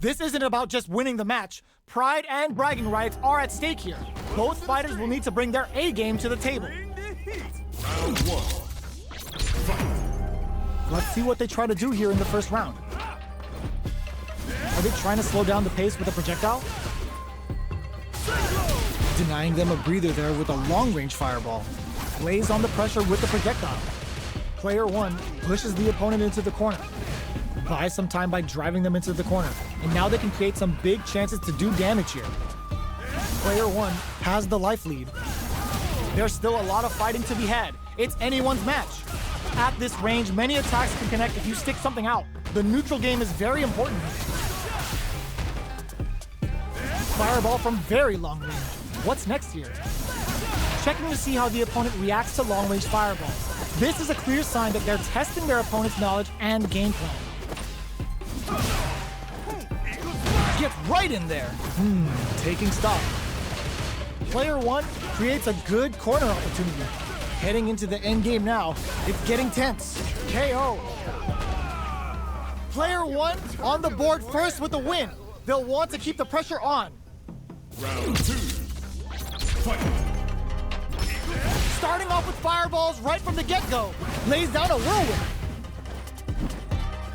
This isn't about just winning the match. Pride and bragging rights are at stake here. Both fighters will need to bring their A game to the table. Round one. Fight. Let's see what they try to do here in the first round. Are they trying to slow down the pace with a projectile? Denying them a breather there with a long-range fireball. Lays on the pressure with the projectile. Player one pushes the opponent into the corner. Buys some time by driving them into the corner. And now they can create some big chances to do damage here. Player one has the life lead. There's still a lot of fighting to be had. It's anyone's match. At this range, many attacks can connect if you stick something out. The neutral game is very important here. Fireball from very long range. What's next here? Checking to see how the opponent reacts to long-range fireballs. This is a clear sign that they're testing their opponent's knowledge and game plan. Get right in there. Taking stock. Player one creates a good corner opportunity. Heading into the end game now, it's getting tense. KO. Player one on the board first with the win. They'll want to keep the pressure on. Round two. Fight. Starting off with fireballs right from the get-go. Lays down a whirlwind.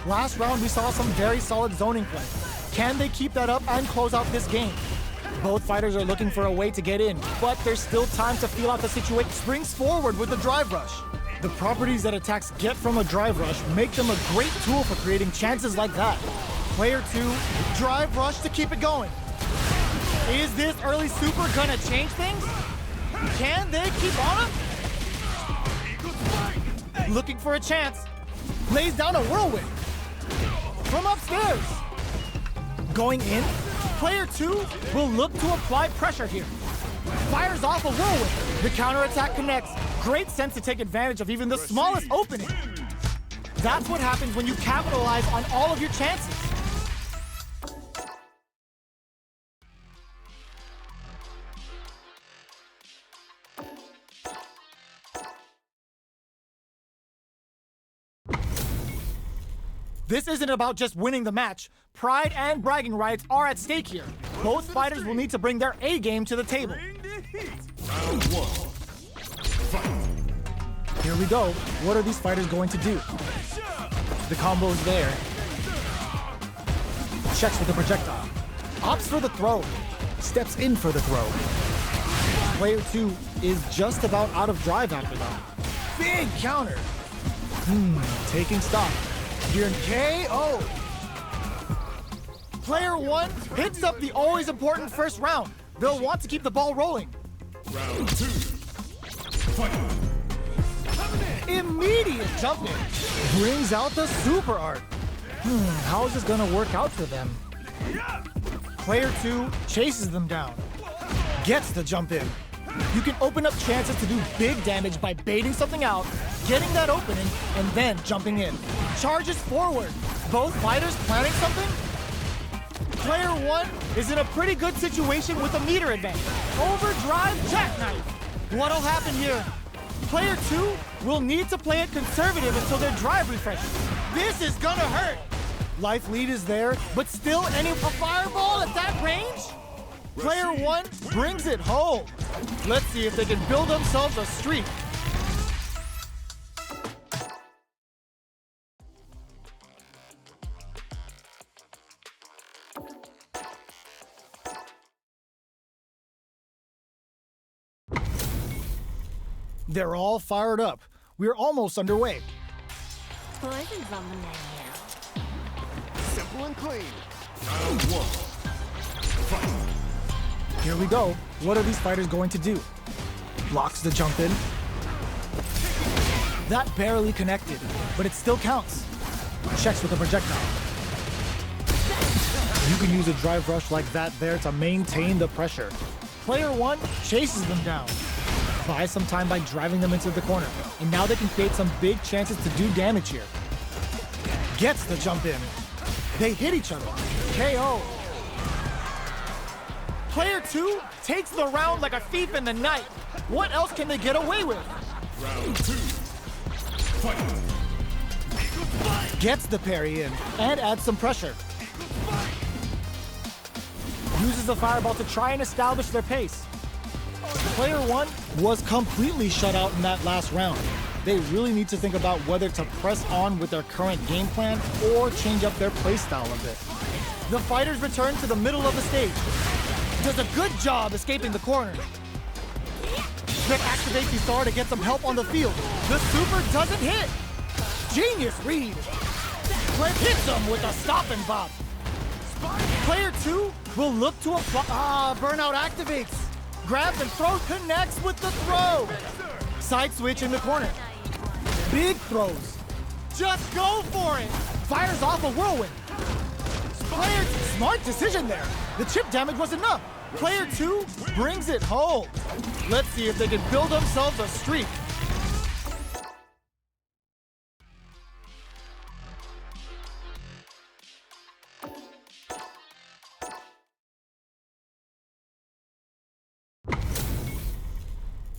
Last round, we saw some very solid zoning play. Can they keep that up and close out this game? Both fighters are looking for a way to get in, but there's still time to feel out the situation. Springs forward with the drive rush. The properties that attacks get from a drive rush make them a great tool for creating chances like that. Player two, drive rush to keep it going. Is this early super gonna change things? Can they keep on him? Looking for a chance. Lays down a whirlwind. From upstairs. Going in. Player two will look to apply pressure here. Fires off a whirlwind. The counterattack connects. Great sense to take advantage of even the smallest opening. That's what happens when you capitalize on all of your chances. This isn't about just winning the match. Pride and bragging rights are at stake here. Both fighters will need to bring their A game to the table. Round one. Fight. Here we go. What are these fighters going to do? The combo's there. Checks with the projectile. Opts for the throw. Steps in for the throw. Player two is just about out of drive after that. Big counter. Taking stock. Here in KO. Player one hits up the always important first round. They'll want to keep the ball rolling. Round two. Fight. Immediate jump in. Brings out the super art. How is this gonna work out for them? Player two chases them down. Gets the jump in. You can open up chances to do big damage by baiting something out, getting that opening, and then jumping in. Charges forward. Both fighters planning something? Player one is in a pretty good situation with a meter advantage. Overdrive jackknife. What'll happen here? Player two will need to play it conservative until their drive refreshes. This is gonna hurt. Life lead is there, but still a fireball at that range? Player one brings it home. Let's see if they can build themselves a streak. They're all fired up. We're almost underway. Poison's on the menu. Simple and clean. Round one. Fight. Here we go. What are these fighters going to do? Blocks the jump in. That barely connected, but it still counts. Checks with a projectile. You can use a drive rush like that there to maintain the pressure. Player one chases them down. Buys some time by driving them into the corner. And now they can create some big chances to do damage here. Gets the jump in. They hit each other. KO. Player two takes the round like a thief in the night. What else can they get away with? Round two. Fight. Gets the parry in and adds some pressure. uses the fireball to try and establish their pace. Player 1 was completely shut out in that last round. They really need to think about whether to press on with their current game plan or change up their playstyle a bit. The fighters return to the middle of the stage. Does a good job escaping the corner. Vic activates his star to get some help on the field. The super doesn't hit. Genius read. Clint hits him with a stop and bop. Player 2 will look to apply. Burnout activates. Grabs and throws, connects with the throw. Side switch in the corner. Big throws. Just go for it. Fires off a whirlwind. Player, smart decision there. The chip damage was enough. Player 2 brings it home. Let's see if they can build themselves a streak.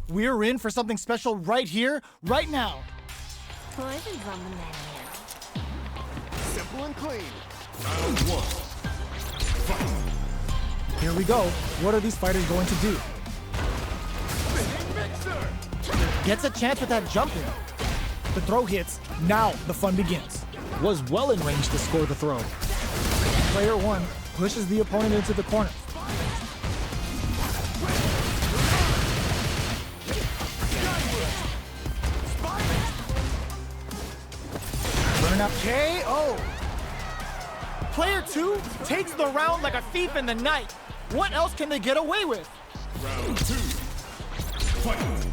We're in for something special right here, right now. Poison's on the menu. Simple and clean. Round 1. Fight. Here we go. What are these fighters going to do? Spinning mixer. Gets a chance with that jump in. The throw hits. Now the fun begins. Was well in range to score the throw. Player 1 pushes the opponent into the corner. Burnout KO. Player 2 takes the round like a thief in the night. What else can they get away with? Round 2. Fight.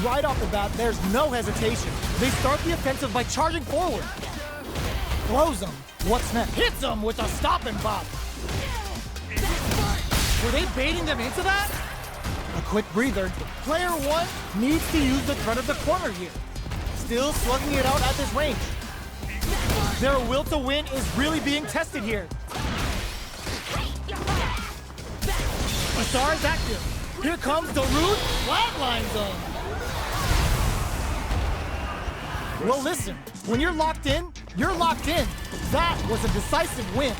Right off the bat, there's no hesitation. They start the offensive by charging forward. Throws him. What's next? Hits him with a stop and bop. Were they baiting them into that? A quick breather. Player 1 needs to use the threat of the corner here. Still slugging it out at this range. Their will to win is really being tested here. The star is active. Here comes the root, flatlines them. Well, listen, when you're locked in, you're locked in. That was a decisive win.